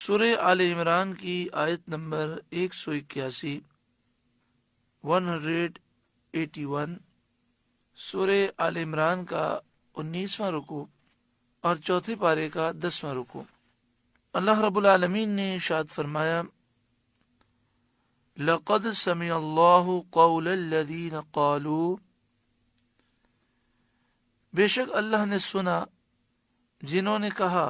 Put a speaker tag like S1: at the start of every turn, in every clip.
S1: سورہ آل عمران کی آیت نمبر 181 181 سورہ آل عمران کا 19واں رکوع اور چوتھے پارے کا 10واں رکوع۔ اللہ رب العالمین نے ارشاد فرمایا، لقد سمع اللہ قول الذین قالوا، بے شک اللہ نے سنا جنہوں نے کہا،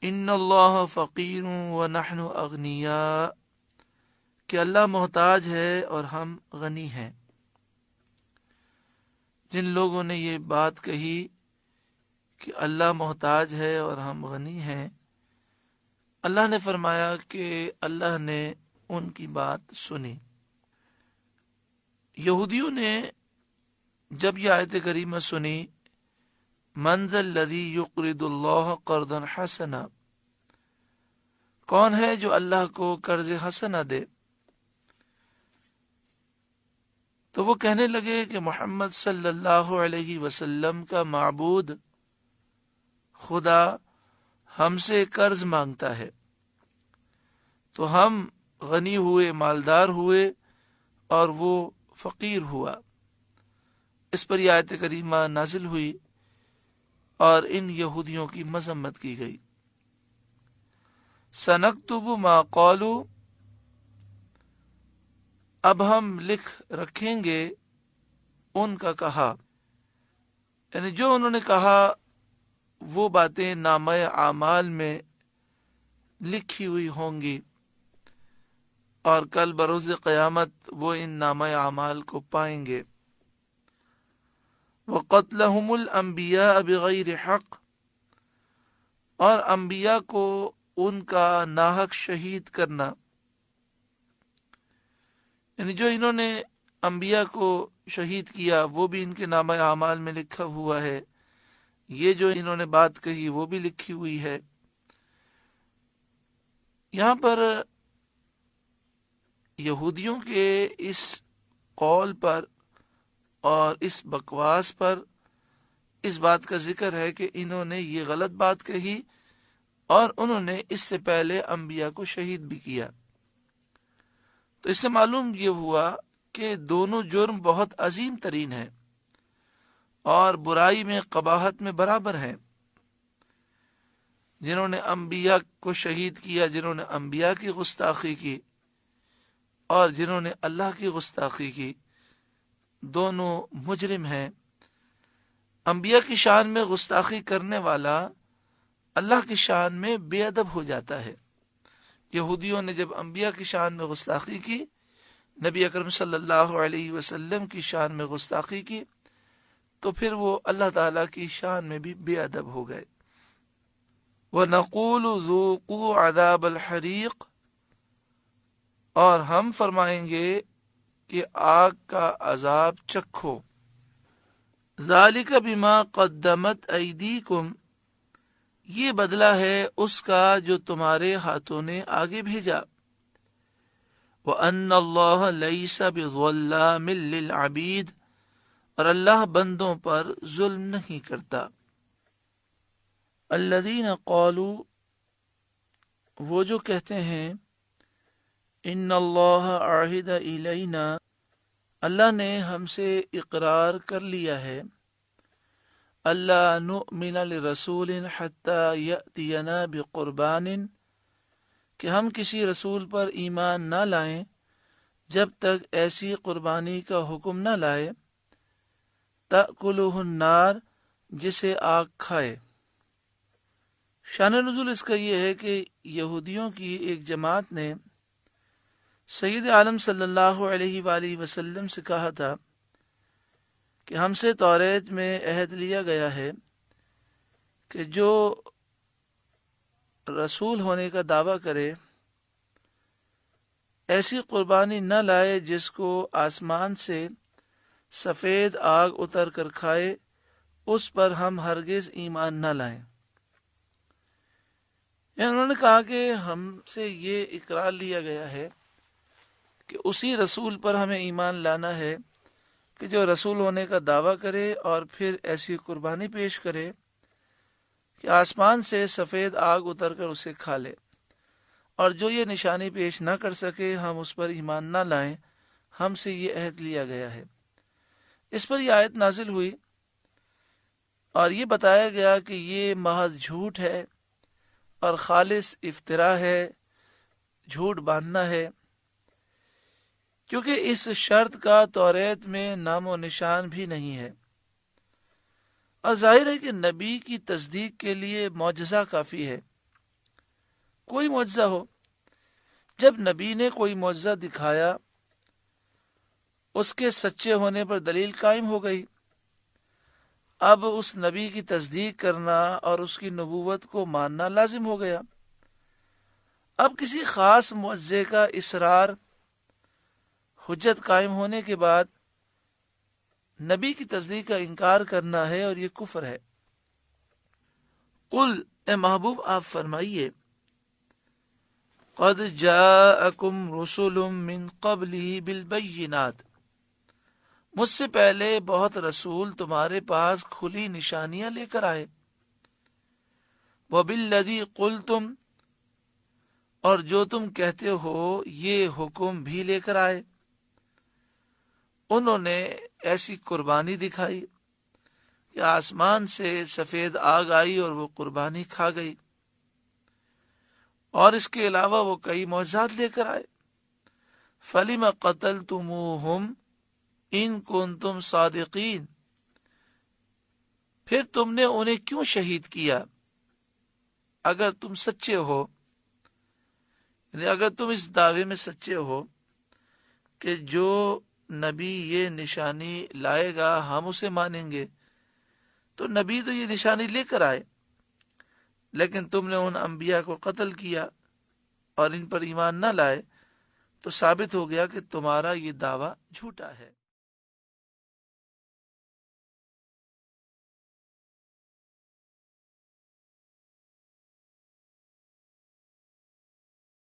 S1: ان اللہ فقیر ونحن اغنیاء، کہ اللہ محتاج ہے اور ہم غنی ہیں۔ جن لوگوں نے یہ بات کہی کہ اللہ محتاج ہے اور ہم غنی ہیں، اللہ نے فرمایا کہ اللہ نے ان کی بات سنی۔ یہودیوں نے جب یہ آیت کریمہ سنی، من ذا الذی یقرض اللہ قرضا حسنا، کون ہے جو اللہ کو قرض حسنہ دے، تو وہ کہنے لگے کہ محمد صلی اللہ علیہ وسلم کا معبود خدا ہم سے قرض مانگتا ہے، تو ہم غنی ہوئے، مالدار ہوئے، اور وہ فقیر ہوا۔ اس پر یہ آیت کریمہ نازل ہوئی اور ان یہودیوں کی مذمت کی گئی۔ سنکتب ما قالوا، اب ہم لکھ رکھیں گے ان کا کہا، یعنی جو انہوں نے کہا وہ باتیں نامہ اعمال میں لکھی ہوئی ہوں گی، اور کل بروز قیامت وہ ان نامہ اعمال کو پائیں گے۔ وَقَتْلَهُمُ الْأَنْبِيَاءَ بِغَيْرِ حَقٍّ، اور انبیاء کو ان کا ناحق شہید کرنا، یعنی جو انہوں نے انبیاء کو شہید کیا وہ بھی ان کے نامہ اعمال میں لکھا ہوا ہے، یہ جو انہوں نے بات کہی وہ بھی لکھی ہوئی ہے۔ یہاں پر یہودیوں کے اس قول پر اور اس بکواس پر اس بات کا ذکر ہے کہ انہوں نے یہ غلط بات کہی اور انہوں نے اس سے پہلے انبیاء کو شہید بھی کیا۔ تو اس سے معلوم یہ ہوا کہ دونوں جرم بہت عظیم ترین ہیں اور برائی میں قباحت میں برابر ہیں۔ جنہوں نے انبیاء کو شہید کیا، جنہوں نے انبیاء کی گستاخی کی، اور جنہوں نے اللہ کی گستاخی کی، دونوں مجرم ہیں۔ انبیاء کی شان میں گستاخی کرنے والا اللہ کی شان میں بے ادب ہو جاتا ہے۔ یہودیوں نے جب انبیاء کی شان میں گستاخی کی، نبی اکرم صلی اللہ علیہ وسلم کی شان میں گستاخی کی، تو پھر وہ اللہ تعالیٰ کی شان میں بھی بے ادب ہو گئے۔ وَنَقُولُ ذُوقُوا عَذَابَ الْحَرِيقِ، اور ہم فرمائیں گے کہ آگ کا عذاب چکھو۔ ذَلِكَ بِمَا قَدَّمَتْ أَيْدِيكُمْ، یہ بدلہ ہے اس کا جو تمہارے ہاتھوں نے آگے بھیجا۔ وَأَنَّ اللَّهَ لَيْسَ بِظَلَّامٍ لِّلْعَبِيدِ، اور اللہ بندوں پر ظلم نہیں کرتا۔ الذین قالوا، وہ جو کہتے ہیں، ان اللہ عہد الینا، اللہ نے ہم سے اقرار کر لیا ہے، اللہ نؤمن لرسول حتی یأتینا بقربان، کہ ہم کسی رسول پر ایمان نہ لائیں جب تک ایسی قربانی کا حکم نہ لائے، تأکلہ النار، جسے آگ کھائے۔ شان نزول اس کا یہ ہے کہ یہودیوں کی ایک جماعت نے سید عالم صلی اللہ علیہ وآلہ وسلم سے کہا تھا کہ ہم سے توریت میں عہد لیا گیا ہے کہ جو رسول ہونے کا دعویٰ کرے، ایسی قربانی نہ لائے جس کو آسمان سے سفید آگ اتر کر کھائے، اس پر ہم ہرگز ایمان نہ لائیں۔ یعنی انہوں نے کہا کہ ہم سے یہ اقرار لیا گیا ہے کہ اسی رسول پر ہمیں ایمان لانا ہے کہ جو رسول ہونے کا دعویٰ کرے اور پھر ایسی قربانی پیش کرے کہ آسمان سے سفید آگ اتر کر اسے کھا لے، اور جو یہ نشانی پیش نہ کر سکے ہم اس پر ایمان نہ لائیں، ہم سے یہ عہد لیا گیا ہے۔ اس پر یہ آیت نازل ہوئی اور یہ بتایا گیا کہ یہ محض جھوٹ ہے اور خالص افطرا ہے، جھوٹ باندھنا ہے، کیونکہ اس شرط کا توریت میں نام و نشان بھی نہیں ہے، اور ظاہر ہے کہ نبی کی تصدیق کے لیے معجزہ کافی ہے۔ کوئی معجزہ ہو، جب نبی نے کوئی معجزہ دکھایا اس کے سچے ہونے پر دلیل قائم ہو گئی۔ اب اس نبی کی تصدیق کرنا اور اس کی نبوت کو ماننا لازم ہو گیا۔ اب کسی خاص معجزے کا اصرار حجت قائم ہونے کے بعد نبی کی تصدیق کا انکار کرنا ہے، اور یہ کفر ہے۔ قل، اے محبوب آپ فرمائیے، قد جاءکم رسل من قبلی بالبینات، مجھ سے پہلے بہت رسول تمہارے پاس کھلی نشانیاں لے کر آئے، وبالذی قلتم، اور جو تم کہتے ہو یہ حکم بھی لے کر آئے۔ انہوں نے ایسی قربانی دکھائی کہ آسمان سے سفید آگ آئی اور وہ قربانی کھا گئی، اور اس کے علاوہ وہ کئی معجزات لے کر آئے۔ فَلِمَ قَتَلْتُمُوهُمْ إِن كُنتُمْ صَادِقِينَ، پھر تم نے انہیں کیوں شہید کیا اگر تم سچے ہو، یعنی اگر تم اس دعوے میں سچے ہو کہ جو نبی یہ نشانی لائے گا ہم اسے مانیں گے، تو نبی تو یہ نشانی لے کر آئے، لیکن تم نے ان انبیاء کو قتل کیا اور ان پر ایمان نہ لائے، تو ثابت ہو گیا کہ تمہارا یہ دعویٰ جھوٹا ہے۔